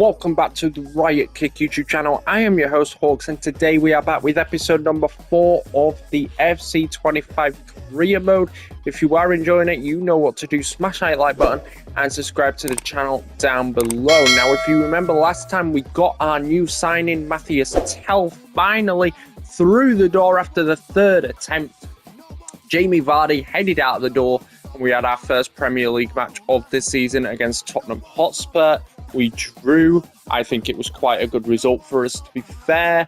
Welcome back to the RiotKick YouTube channel. I am your host Hawks, and today we are back with episode number 4 of the FC25 career mode. If you are enjoying it, you know what to do. Smash that like button and subscribe to the channel down below. Now, if you remember last time, we got our new signing, Matthias Tell, finally through the door after the third attempt. Jamie Vardy headed out the door, and we had our first Premier League match of this season against Tottenham Hotspur. We drew. I think it was quite a good result for us, to be fair.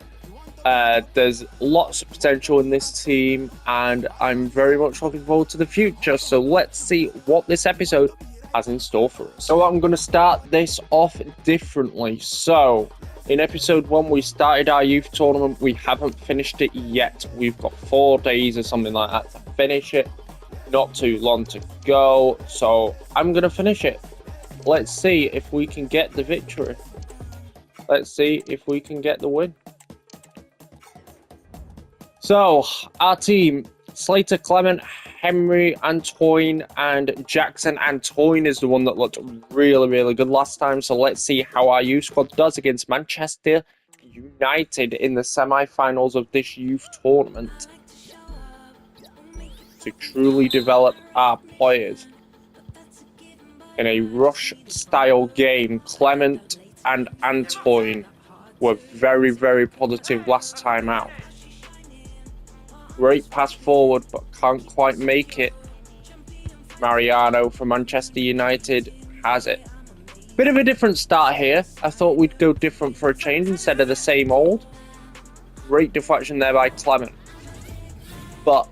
There's lots of potential in this team, and I'm very much looking forward to the future. So let's see what this episode has in store for us. So I'm going to start this off differently. So in episode 1, we started our youth tournament. We haven't finished it yet. We've got 4 days or something like that to finish it. Not too long to go. So I'm going to finish it. Let's see if we can get the victory. Let's see if we can get the win. So, our team, Slater, Clement, Henry, Antoine, and Jackson. Antoine is the one that looked really, really good last time. So, let's see how our youth squad does against Manchester United in the semi-finals of this youth tournament, to truly develop our players. In a rush-style game, Clement and Antoine were very, very positive last time out. Great pass forward, but can't quite make it. Mariano from Manchester United has it. Bit of a different start here. I thought we'd go different for a change instead of the same old. Great deflection there by Clement. But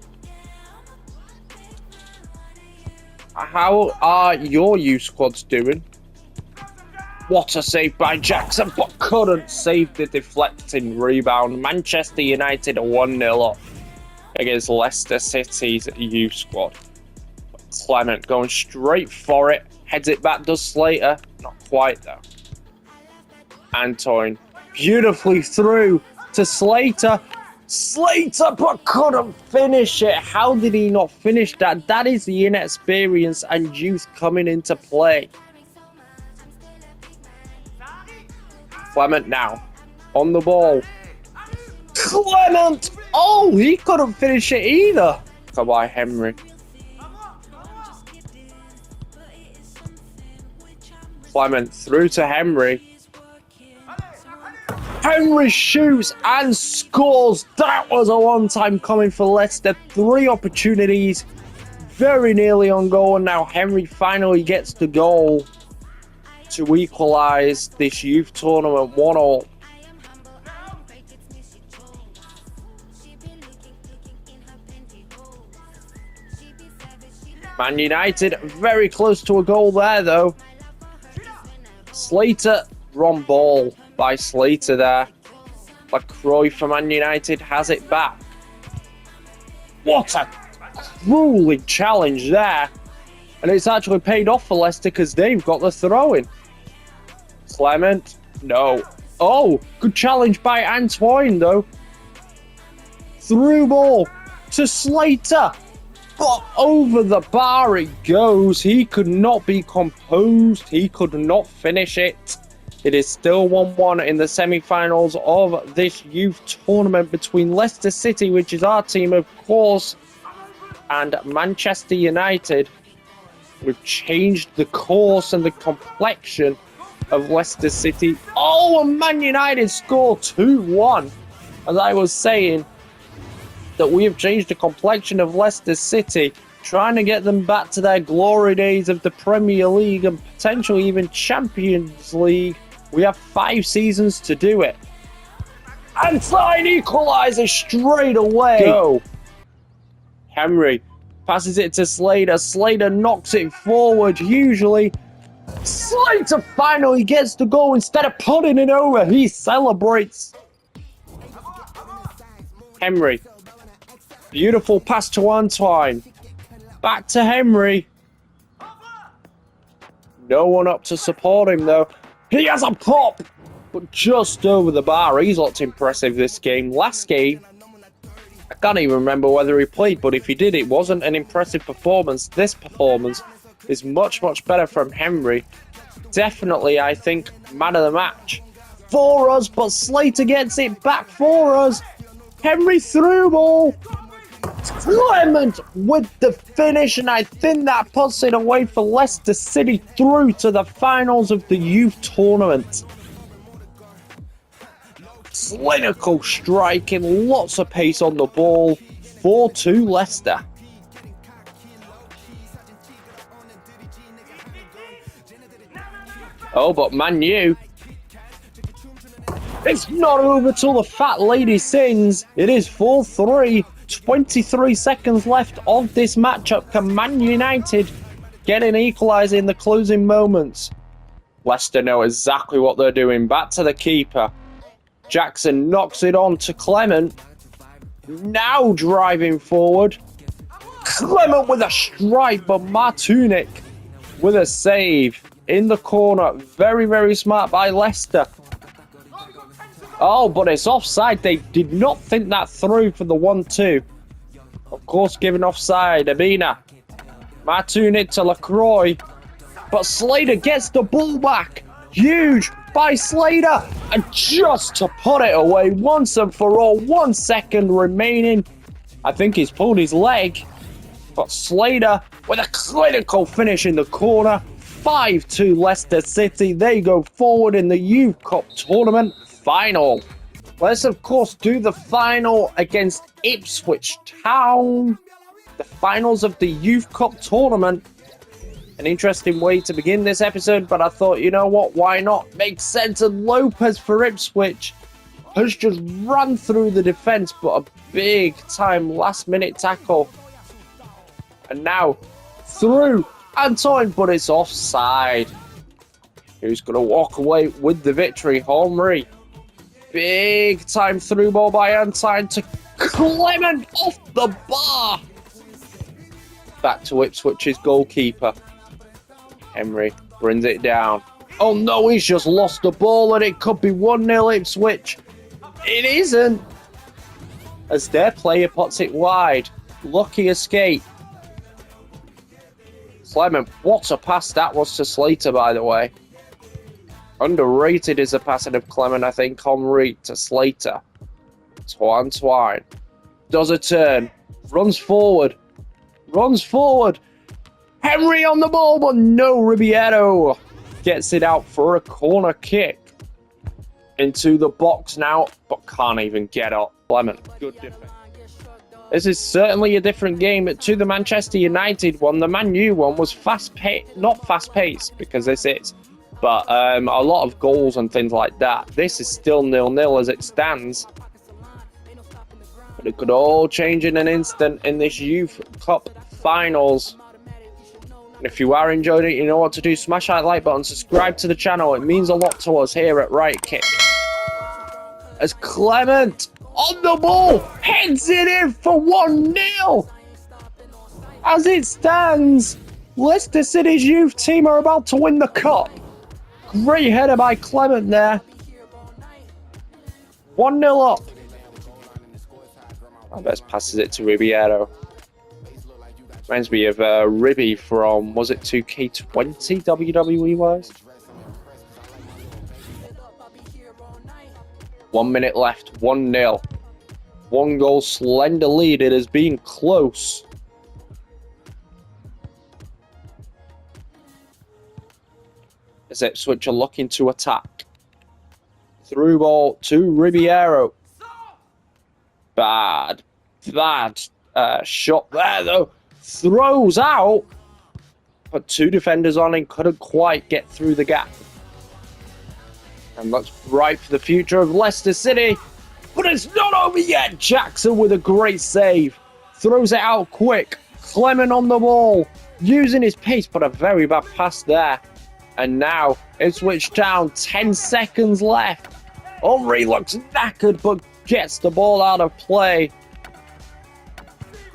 how are your youth squads doing? What a save by Jackson, but couldn't save the deflecting rebound. Manchester United 1-0 up against Leicester City's youth squad. Clement going straight for it. Heads it back, does Slater. Not quite though. Antoine beautifully through to Slater. Slater, but couldn't finish it. How did he not finish that? That is the inexperience and youth coming into play. Clement now on the ball. Clement! Oh, he couldn't finish it either. Goodbye, Henry. Clement through to Henry. Henry shoots and scores. That was a long time coming for Leicester. 3 opportunities, very nearly on goal, and now Henry finally gets the goal to equalise this youth tournament 1-1. Man United very close to a goal there though. Slater, wrong ball by Slater there. LaCroix for Man United has it back. What a cruelly challenge there. And it's actually paid off for Leicester because they've got the throw-in. Clement, no. Oh, good challenge by Antoine though. Through ball to Slater. But over the bar it goes. He could not be composed. He could not finish it. It is still 1-1 in the semi-finals of this youth tournament between Leicester City, which is our team, of course, and Manchester United. We've changed the course and the complexion of Leicester City. Oh, and Man United score 2-1. As I was saying, that we have changed the complexion of Leicester City, trying to get them back to their glory days of the Premier League and potentially even Champions League. We have 5 seasons to do it. And Slide equalises straight away. Go. Henry passes it to Slater. Slater knocks it forward hugely. Slater finally gets the goal instead of putting it over. He celebrates. Henry. Beautiful pass to Antoine. Back to Henry. No one up to support him though. He has a pop, but just over the bar. He's looked impressive this game. Last game, I can't even remember whether he played, but if he did, it wasn't an impressive performance. This performance is much, much better from Henry. definitely, I think, man of the match for us, but Slater gets it back for us. Henry through ball. Clement with the finish, and I think that puts it away for Leicester City through to the finals of the youth tournament. Clinical striking, lots of pace on the ball. 4-2 Leicester. Oh, but Man U, it's not over till the fat lady sings. It is 4-3. 23 seconds left of this matchup. Can Man United get an equaliser in the closing moments? Leicester know exactly what they're doing. Back to the keeper. Jackson knocks it on to Clement. Now driving forward. Clement with a strike, but Martunik with a save in the corner. Very, very smart by Leicester. Oh, but it's offside. They did not think that through for the 1-2. Of course, given offside. Abina. Martunik to Lacroix. But Slater gets the ball back. Huge by Slater. And just to put it away once and for all. 1 second remaining. I think he's pulled his leg. But Slater with a clinical finish in the corner. 5-2 Leicester City. They go forward in the Youth Cup tournament final. Let's, of course, do the final against Ipswich Town. The finals of the Youth Cup tournament. An interesting way to begin this episode, but I thought, you know what, why not? Makes sense. And Lopez for Ipswich has just run through the defence, but a big-time last-minute tackle. And now, through Antoine, but it's offside. Who's going to walk away with the victory? Henry. Big time through ball by Antoine to Clement off the bar. Back to Ipswich's goalkeeper. Henry brings it down. Oh no, he's just lost the ball and it could be 1-0 Ipswich. It isn't. As their player puts it wide. Lucky escape. Clement, what a pass that was to Slater, by the way. Underrated is the passing of Clement, I think. Henry to Slater. To Antoine. Does a turn. Runs forward. Runs forward. Henry on the ball, but no, Ribeiro gets it out for a corner kick. Into the box now, but can't even get up. Clement, good defense. This is certainly a different game to the Manchester United one. The Man U one was fast-paced, not fast-paced, because this is, but a lot of goals and things like that. This is still 0-0 as it stands. But it could all change in an instant in this Youth Cup finals. And if you are enjoying it, you know what to do. Smash that like button, subscribe to the channel. It means a lot to us here at RiotKick. As Clement on the ball heads it in for 1-0. As it stands, Leicester City's youth team are about to win the cup. Great header by Clement there. 1-0 up. Alves passes it to Ribeiro. Reminds me of Ribby from, was it 2K20 WWE wise? 1 minute left, 1-0. 1 goal, slender lead. It has been close. As Ipswich are looking to attack. Through ball to Ribeiro. Bad shot there though. Throws out. Put 2 defenders on and couldn't quite get through the gap. And looks bright for the future of Leicester City. But it's not over yet. Jackson with a great save. Throws it out quick. Clement on the ball. Using his pace, but a very bad pass there. And now, Ipswich Town, 10 seconds left. Henry looks knackered, but gets the ball out of play.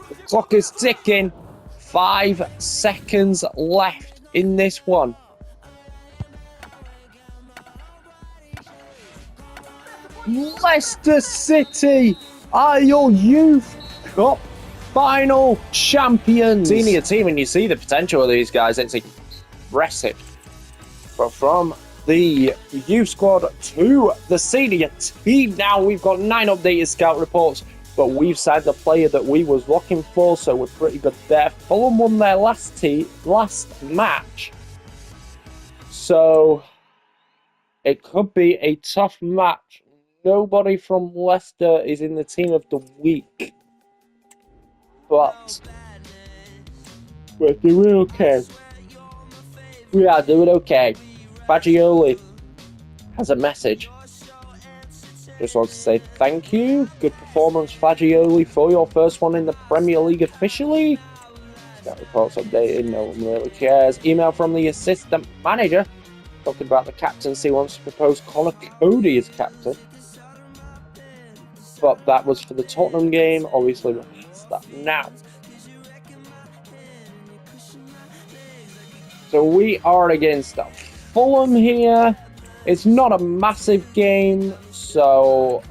The clock is ticking. 5 seconds left in this one. Leicester City are your Youth Cup final champions. Senior team, and you see the potential of these guys. It's impressive. But from the youth squad to the senior team now, we've got 9 updated scout reports, but we've signed the player that we was looking for, so we're pretty good there. Fulham won their last match, so it could be a tough match. Nobody from Leicester is in the team of the week, but we're doing okay. We are doing okay. Fagioli has a message. Just wants to say thank you. Good performance, Fagioli, for your first one in the Premier League officially. Scout reports updated, no one really cares. Email from the assistant manager talking about the captaincy, wants to propose Connor Cody as captain. But that was for the Tottenham game. Obviously, we're past that now. So we are against Fulham here. It's not a massive game, so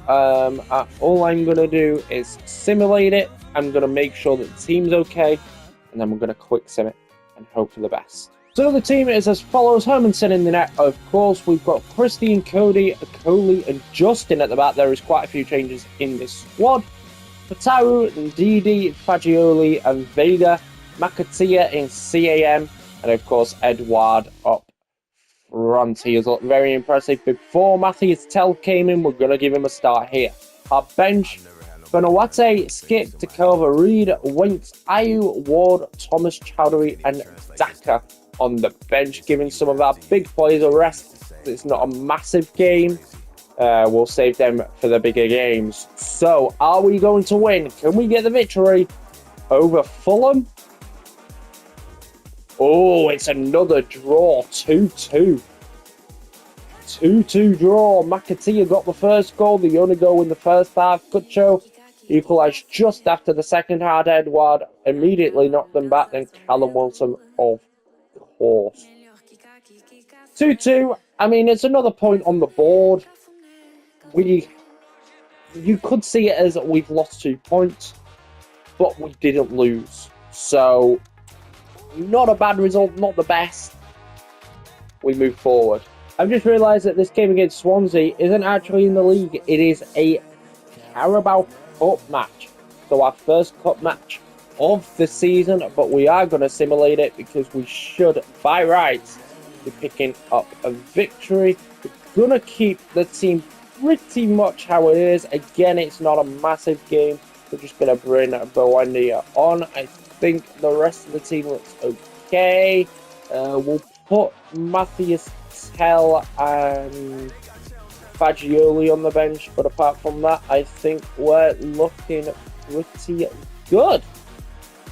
all I'm going to do is simulate it. I'm going to make sure that the team's okay, and then we're going to quick sim it and hope for the best. So the team is as follows. Hermanson in the net, of course. We've got Christian, Cody, Coley, and Justin at the back. There is quite a few changes in this squad. Fataru, Ndidi, Fagioli, and Vega. Makatia in CAM, and of course Edouard up front. He has looked very impressive before Matthias Tell came in. We're going to give him a start here. Our bench: Benawate, Skip, Takova, Reed, Winks, Ayu, Ward, Thomas, Chowdhury, and Daka on the bench, giving some of our big players a rest. It's not a massive game. We'll save them for the bigger games. So, are we going to win? Can we get the victory over Fulham? Oh, it's another draw. 2-2. 2-2 draw. Makatia got the first goal. The only goal in the first half. Kucho equalised just after the second half. Edouard immediately knocked them back. Then Callum Wilson, of course. 2-2. I mean, it's another point on the board. You could see it as we've lost 2 points, but we didn't lose. So, not a bad result, not the best. We move forward. I've just realised that this game against Swansea isn't actually in the league. It is a Carabao Cup match. So our first cup match of the season, but we are going to simulate it because we should, by rights, be picking up a victory. We're going to keep the team pretty much how it is. Again, it's not a massive game. We're just going to bring Bowendia on. I think the rest of the team looks okay. We'll put Matthias Tell and Fagioli on the bench, but apart from that, I think we're looking pretty good.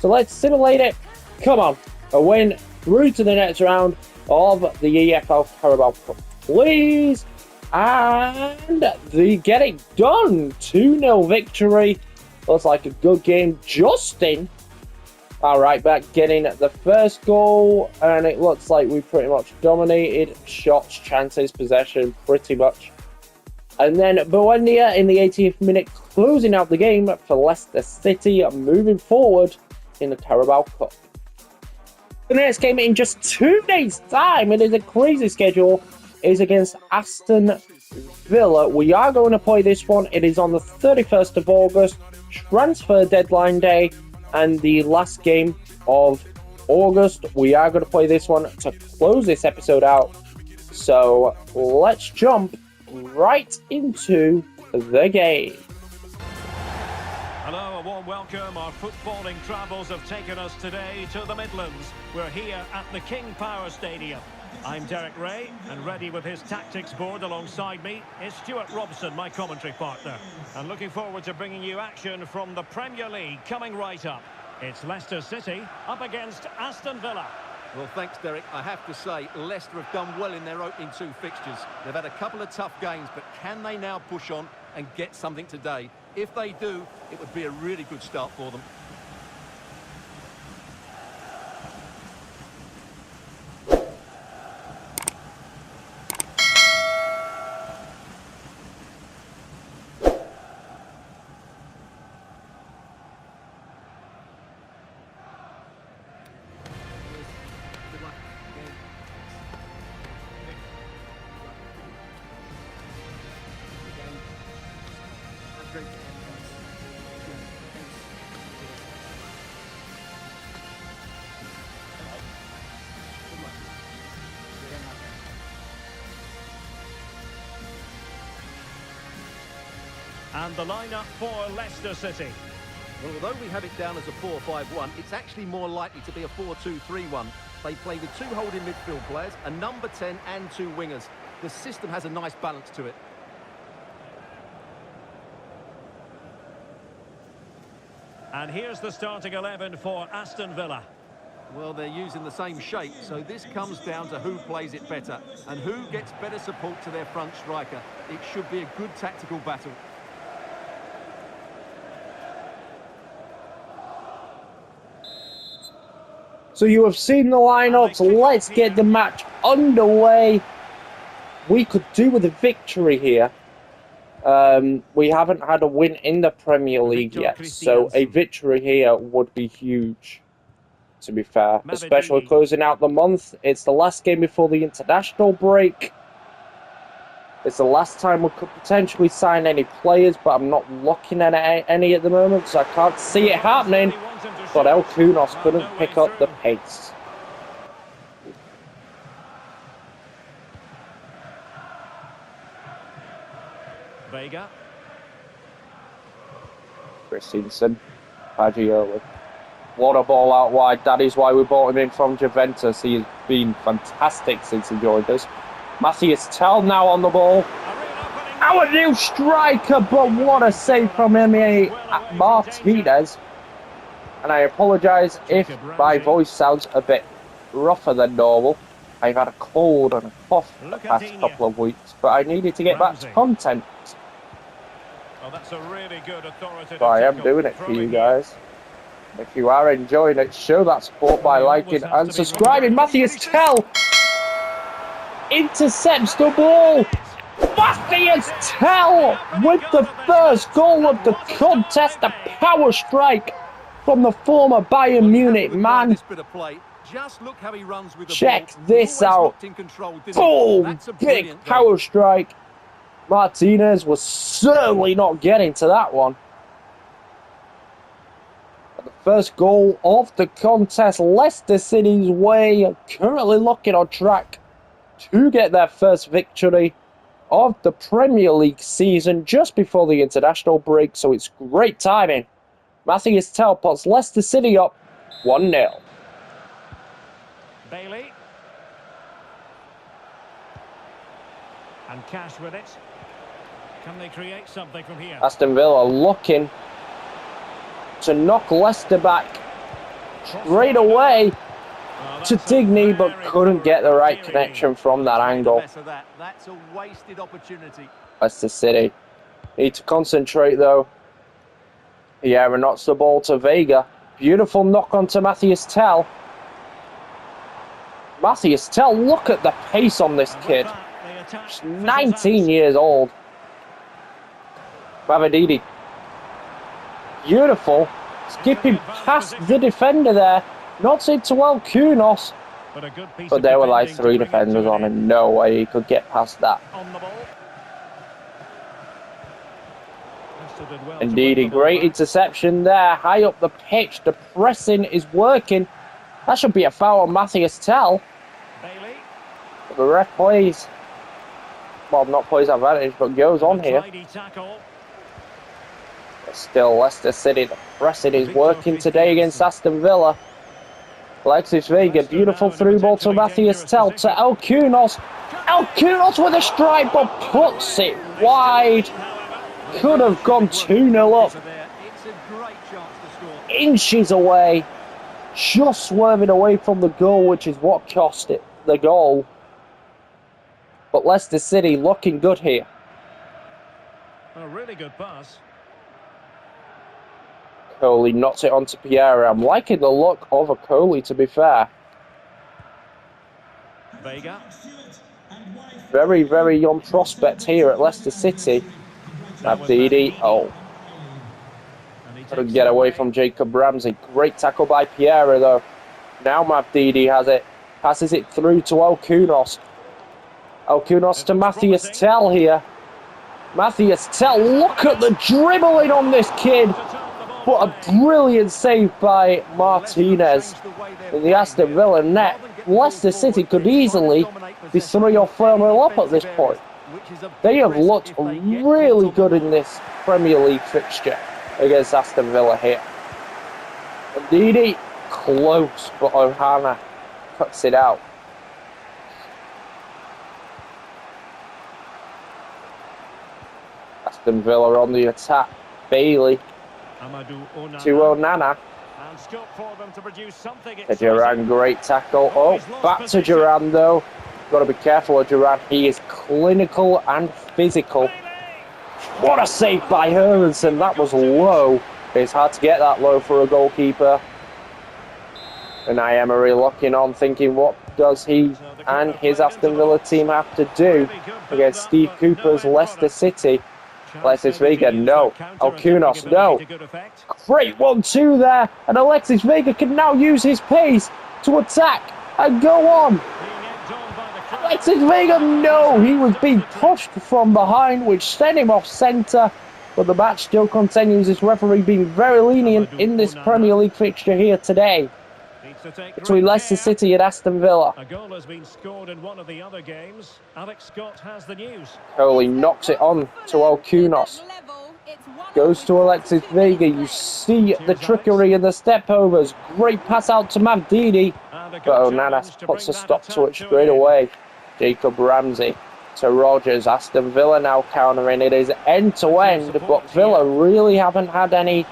So let's simulate it. Come on, a win through to the next round of the EFL Carabao Cup, please. And they get it done. 2-0 victory. Looks like a good game. Justin, our right back, getting the first goal, and it looks like we pretty much dominated shots, chances, possession, pretty much. And then Bowendia in the 80th minute, closing out the game for Leicester City, moving forward in the Carabao Cup. The next game in just 2 days' time, it is a crazy schedule, is against Aston Villa. We are going to play this one. It is on the 31st of August, transfer deadline day, and the last game of August. We are going to play this one to close this episode out. So let's jump right into the game. Hello, a warm welcome. Our footballing travels have taken us today to the Midlands. We're here at the King Power Stadium. I'm Derek Ray, and ready with his tactics board alongside me is Stuart Robson, my commentary partner. And looking forward to bringing you action from the Premier League coming right up. It's Leicester City up against Aston Villa. Well, thanks, Derek. I have to say, Leicester have done well in their opening 2 fixtures. They've had a couple of tough games, but can they now push on and get something today? If they do, it would be a really good start for them. And the lineup for Leicester City. Well, although we have it down as a 4-5-1, it's actually more likely to be a 4-2-3-1. They play with 2 holding midfield players, a number 10 and 2 wingers. The system has a nice balance to it. And here's the starting 11 for Aston Villa. Well, they're using the same shape, so this comes down to who plays it better and who gets better support to their front striker. It should be a good tactical battle. So you have seen the lineups. Let's get the match underway. We could do with a victory here. We haven't had a win in the Premier League yet, so a victory here would be huge, to be fair. Especially closing out the month. It's the last game before the international break. It's the last time we could potentially sign any players, but I'm not looking at any at the moment, so I can't see it happening. But El Kunos couldn't pick up the pace. Vega. Christensen. Fagioli. What a ball out wide. That is why we bought him in from Juventus. He has been fantastic since he joined us. Matthias Tell now on the ball. Our new striker, but what a save from Martinez. And I apologise if my voice sounds a bit rougher than normal. I've had a cold and a cough the past couple of weeks, but I needed to get back to content. Oh, that's a really good authoritative So I am doing it for you guys. If you are enjoying it, show that support by liking and subscribing. Matthias Tell intercepts the ball. Matthias Tell with the first goal of the contest. A power strike from the former Bayern Munich man. Check this out. Boom! Big power strike. Martinez was certainly not getting to that one. The first goal of the contest, Leicester City's way, currently looking on track to get their first victory of the Premier League season just before the international break, so it's great timing. Matthias Tell puts Leicester City up 1-0. Bailey. And Cash with it. Can they create something from here? Aston Villa looking to knock Leicester back straight away to Digny, but couldn't get the right connection from that angle. That's a wasted opportunity. Leicester City need to concentrate though. Vieira knocks the ball to Vega. Beautiful knock on to Matthias Tell. Matthias Tell, look at the pace on this kid. He's 19 years old. Babadidi. Beautiful. Skipping past the defender there. Not into El Kunos. But there were like 3 defenders on him. No way he could get past that. Indeed, a great interception there. High up the pitch. The pressing is working. That should be a foul on Matthias Tell. But the ref plays. Well, not plays advantage, but goes on here. But still, Leicester City, the pressing is working today against Aston Villa. Alexis Vega, beautiful through ball to Matthias Tell, to El Kunos. El Kunos with a strike, but puts it wide. Could have gone 2-0 up. Inches away. Just swerving away from the goal, which is what cost it the goal. But Leicester City looking good here. A really good pass. Coley knocks it onto Pierre. I'm liking the look of a Coley, to be fair. Vega. Very, very young prospect here at Leicester City. Abdidi. Oh. Couldn't get away from Jacob Ramsey. Great tackle by Pierre, though. Now Mabdidi has it. Passes it through to El Kunos. El Kunos to Matthias Tell here. Matthias Tell, look at the dribbling on this kid. What a brilliant save by Martinez in the Aston Villa net. Leicester City could easily be 3 or 4-0 up at this point. They have looked really good in this Premier League fixture against Aston Villa here. Indeed, close, but Ohana cuts it out. Aston Villa on the attack. Bailey to Onana. To Duran, great tackle. Oh, back to Duran though. Got to be careful of Duran. He is clinical and physical. What a save by Hermansen. That was low. It's hard to get that low for a goalkeeper. And Emery looking on, thinking, what does he and his Aston Villa team have to do against Steve Cooper's Leicester City? Alexis Vega, no. Alcunos, no. Great 1-2 there. And Alexis Vega can now use his pace to attack and go on. Alexis Vega, no. He was being pushed from behind, which sent him off centre. But the match still continues. This referee being very lenient in this Premier League fixture here today between Leicester City and Aston Villa. A goal has been scored in one of the other games. Alex Scott has the news. Coley knocks it on to Alcunos. Goes to Alexis Vega. You see the trickery and the step overs. Great pass out to Mavdini. But Onana puts a stop to it straight away. Jacob Ramsey to Rogers. Aston Villa now countering. It is end to end, but Villa really haven't had any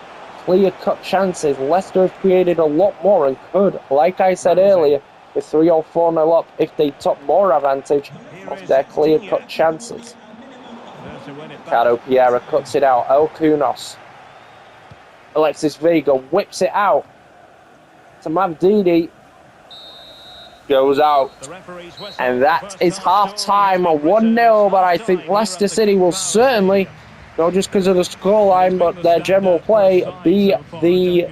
clear-cut chances. Leicester have created a lot more and could, like I said earlier, with 3 or 4-0 up, if they took more advantage of their clear-cut chances. Ricardo Pereira cuts it out. El Kunos. Alexis Vega whips it out to Mavdini. Goes out. And that is half-time, a 1-0, but I think Leicester City will certainly, not just because of the scoreline, but their general play, be the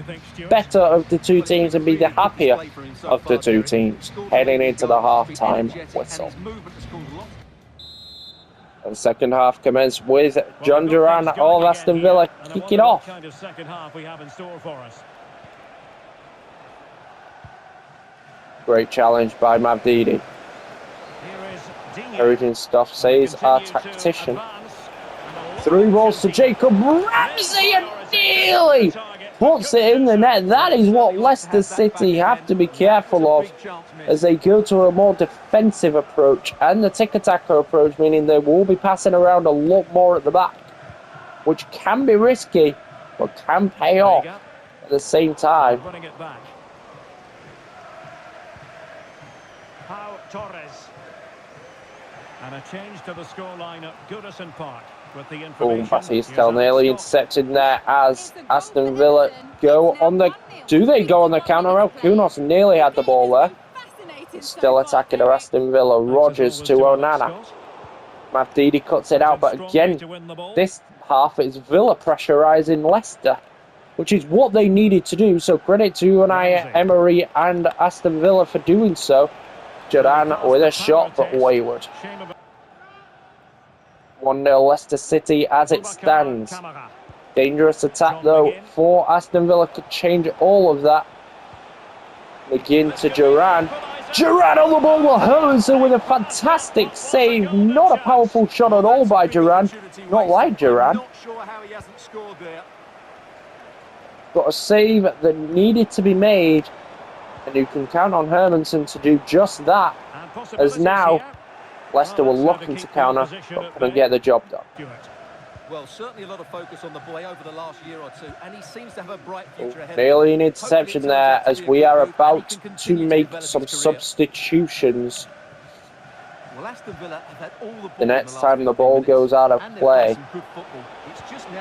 better of the two teams and be the happier of the two teams heading into the half-time whistle. And the second half commenced with John Duran of Aston Villa kicking off. Great challenge by Mavdini. Encouraging stuff, says our tactician. 3 balls to Jacob Ramsey and nearly puts it in the net. That is what Leicester City have to be careful of as they go to a more defensive approach and the tiki-taka approach, meaning they will be passing around a lot more at the back, which can be risky but can pay off at the same time. Torres. And a change to the scoreline at Goodison Park with the information. Batista nearly intercepted there as Aston Villa go on the... Do they go on the counter? Kunos nearly had the ball there. Still attacking Aston Villa. Rogers to Onana. Mavdini cuts it out, but again, this half is Villa pressurising Leicester, which is what they needed to do. So credit to Unai Emery and Aston Villa for doing so. Duran with a shot, but wayward. 1-0 Leicester City as it stands. Dangerous attack though for Aston Villa, could change all of that. McGinn to Duran. Duran on the ball with Hermansen with a fantastic save. Not a powerful shot at all by Duran. Not like Duran. Got a save that needed to be made. And you can count on Hermansen to do just that, as now Leicester were looking to counter, but couldn't get the job done. Well, certainly a lot of focus on the boy over the last year or two, and he seems to have a bright future ahead. Nearly an interception there, as we are about to make some substitutions. The next time the ball goes out of play,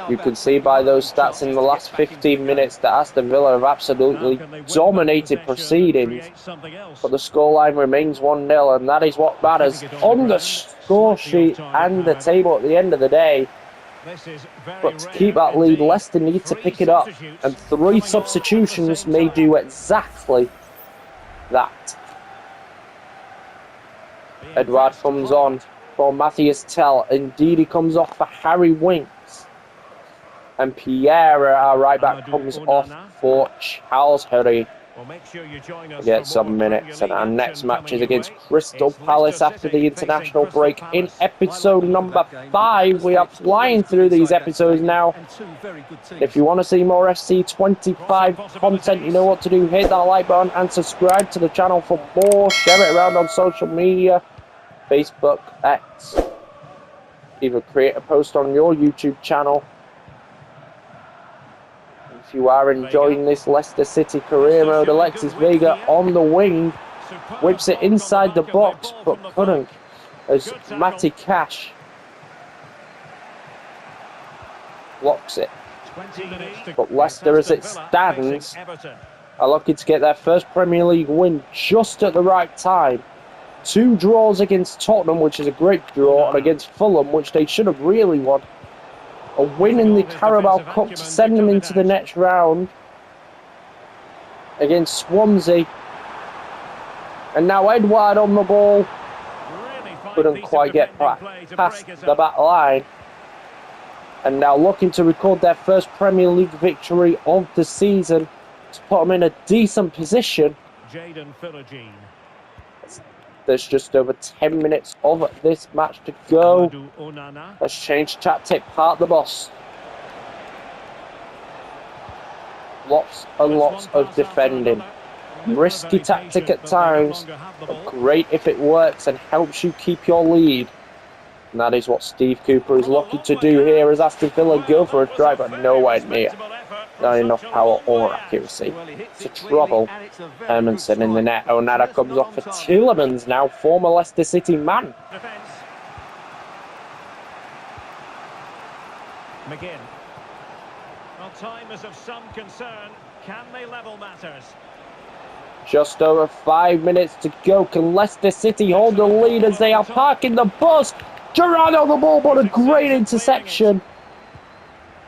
you can see by those stats in the last 15 minutes that Aston Villa have absolutely dominated proceedings, but the scoreline remains 1-0, and that is what matters on the score sheet and the table at the end of the day. But to keep that lead, Leicester need to pick it up, and 3 substitutions may do exactly that. Edouard comes on for Matthias Tell. Indeed, he comes off for Harry Winks. And Pierre, our right back, comes off for Charles Hurry. Well, make sure you join us Get for some more minutes, and our Premier League next action match coming is your against way. Crystal It's Palace Leicester after City the international facing break Crystal in Palace. episode number 5. We are flying through these episodes now. And two very good teams. If you want to see more FC25 content, you know what to do. Hit that like button and subscribe to the channel for more. Share it around on social media, Facebook, X. Either create a post on your YouTube channel. If you are enjoying this Leicester City career mode, Alexis Vega on the wing. Whips it inside the box, but couldn't, as Matty Cash blocks it. But Leicester, as it stands, are lucky to get their first Premier League win just at the right time. 2 draws against Tottenham, which is a great draw, and against Fulham, which they should have really won. A win in the Carabao Cup to send them into the next round against Swansea. And now Edouard on the ball. Couldn't quite get past the back line. And now looking to record their first Premier League victory of the season to put them in a decent position. There's just over 10 minutes of this match to go. Let's change tactic, part the boss. Lots and lots of defending. Risky tactic at times, but great if it works and helps you keep your lead. And that is what Steve Cooper is looking to do here as Aston Villa go for a drive, but nowhere near. Not enough power or accuracy to trouble Hermansen in the net. Onana comes off for Tielemans now, former Leicester City man. McGinn. Well, time is of some concern. Can they level matters? Just over 5 minutes to go. Can Leicester City hold the lead as they are parking the bus? Gerrard on the ball, but a great interception.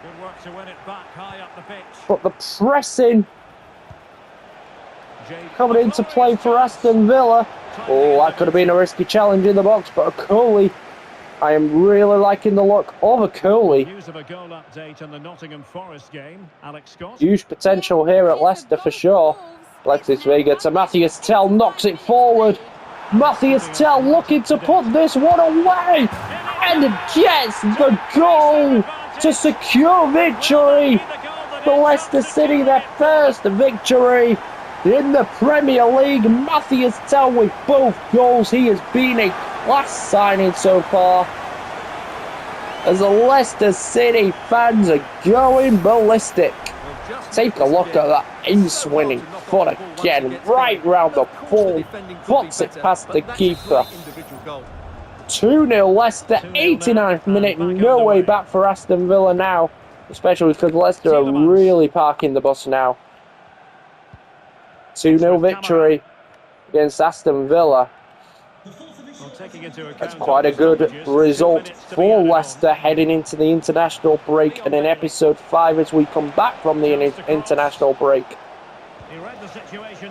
Good work to win it back high up the pitch. But the pressing coming into play for Aston Villa. Oh, that could have been a risky challenge in the box, but Okoli, I am really liking the look of Okoli. News of a goal update in the Nottingham Forest game. Alex Scott. Huge potential here at Leicester for sure. Alexis Vega to Matthias Tell, knocks it forward. Matthias Tell looking to put this one away and gets the goal to secure victory for Leicester City, their first victory in the Premier League. Matthias Tell with both goals. He has been a class signing so far, as the Leicester City fans are going ballistic. Take a look at that ace-winning foot again, right round the ball, puts it past the keeper. 2-0 Leicester, 89th minute, no way back for Aston Villa now, especially because Leicester are really parking the bus now. 2-0 victory against Aston Villa. That's quite a good result for Leicester heading into the international break and in episode 5 as we come back from the international break.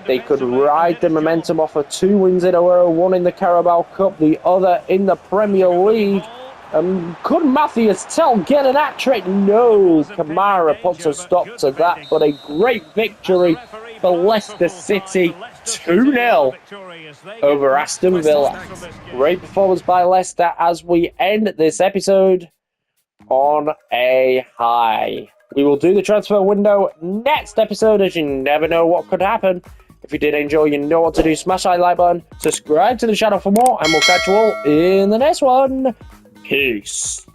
They could ride the momentum off of 2 wins in a row, one in the Carabao Cup, the other in the Premier League. Could Matthias Tell get an hat-trick? No, Kamara puts a stop to that, but a great victory for Leicester City, 2-0 over Aston Villa. Great performance by Leicester as we end this episode on a high. We will do the transfer window next episode, as you never know what could happen. If you did enjoy, you know what to do. Smash that like button, subscribe to the channel for more, and we'll catch you all in the next one. Peace.